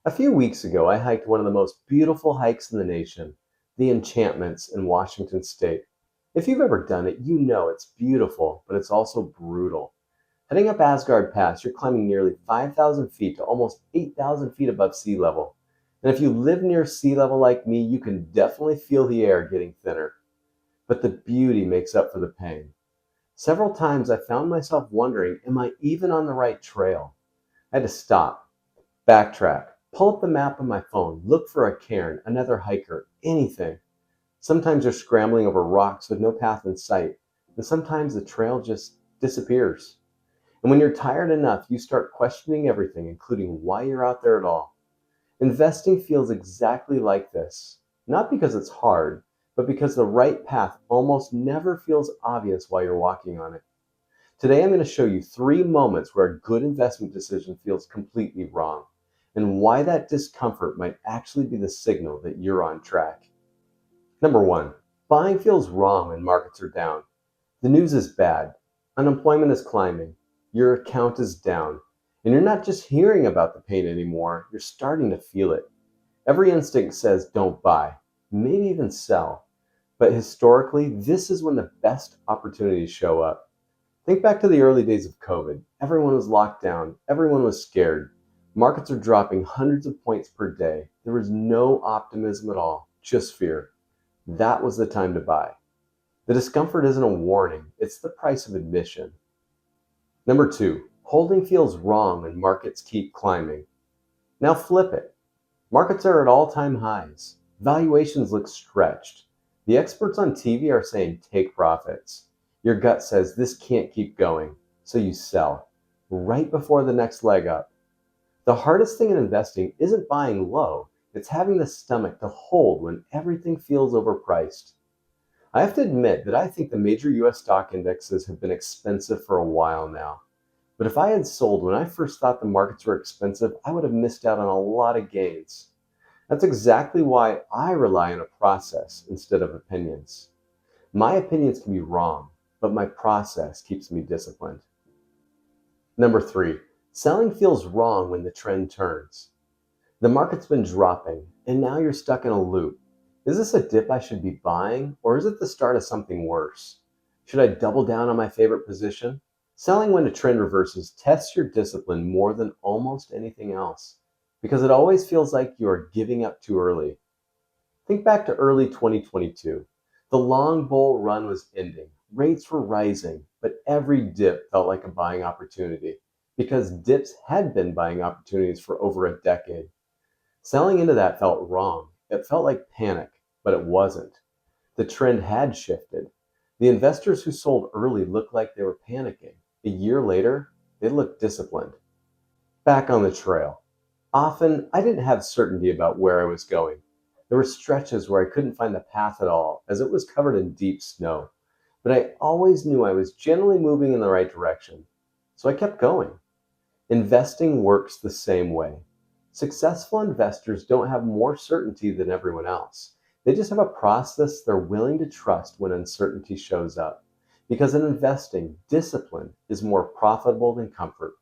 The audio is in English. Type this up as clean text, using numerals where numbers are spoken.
A few weeks ago, I hiked one of the most beautiful hikes in the nation, the Enchantments in Washington State. If you've ever done it, you know it's beautiful, but it's also brutal. Heading up Asgard Pass, you're climbing nearly 5,000 feet to almost 8,000 feet above sea level. And if you live near sea level like me, you can definitely feel the air getting thinner. But the beauty makes up for the pain. Several times I found myself wondering, am I even on the right trail? I had to stop, backtrack, pull up the map on my phone, look for a cairn, another hiker, anything. Sometimes you're scrambling over rocks with no path in sight, and sometimes the trail just disappears. And when you're tired enough, you start questioning everything, including why you're out there at all. Investing feels exactly like this, not because it's hard, but because the right path almost never feels obvious while you're walking on it. Today, I'm going to show you 3 moments where a good investment decision feels completely wrong, and why that discomfort might actually be the signal that you're on track. Number 1, buying feels wrong when markets are down. The news is bad, unemployment is climbing, your account is down, and you're not just hearing about the pain anymore, you're starting to feel it. Every instinct says don't buy, maybe even sell. But historically, this is when the best opportunities show up. Think back to the early days of COVID. Everyone was locked down. Everyone was scared. Markets are dropping hundreds of points per day. There was no optimism at all, just fear. That was the time to buy. The discomfort isn't a warning, it's the price of admission. Number 2, holding feels wrong when markets keep climbing. Now flip it. Markets are at all-time highs. Valuations look stretched. The experts on TV are saying take profits. Your gut says this can't keep going, so you sell right before the next leg up. The hardest thing in investing isn't buying low, it's having the stomach to hold when everything feels overpriced. I have to admit that I think the major US stock indexes have been expensive for a while now. But if I had sold when I first thought the markets were expensive, I would have missed out on a lot of gains. That's exactly why I rely on a process instead of opinions. My opinions can be wrong, but my process keeps me disciplined. Number 3, selling feels wrong when the trend turns. The market's been dropping, and now you're stuck in a loop. Is this a dip I should be buying, or is it the start of something worse? Should I double down on my favorite position? Selling when a trend reverses tests your discipline more than almost anything else, because it always feels like you are giving up too early. Think back to early 2022. The long bull run was ending. Rates were rising, but every dip felt like a buying opportunity because dips had been buying opportunities for over a decade. Selling into that felt wrong. It felt like panic, but it wasn't. The trend had shifted. The investors who sold early looked like they were panicking. A year later, they looked disciplined. Back on the trail. Often, I didn't have certainty about where I was going. There were stretches where I couldn't find the path at all, as it was covered in deep snow. But I always knew I was generally moving in the right direction. So I kept going. Investing works the same way. Successful investors don't have more certainty than everyone else. They just have a process they're willing to trust when uncertainty shows up. Because in investing, discipline is more profitable than comfort.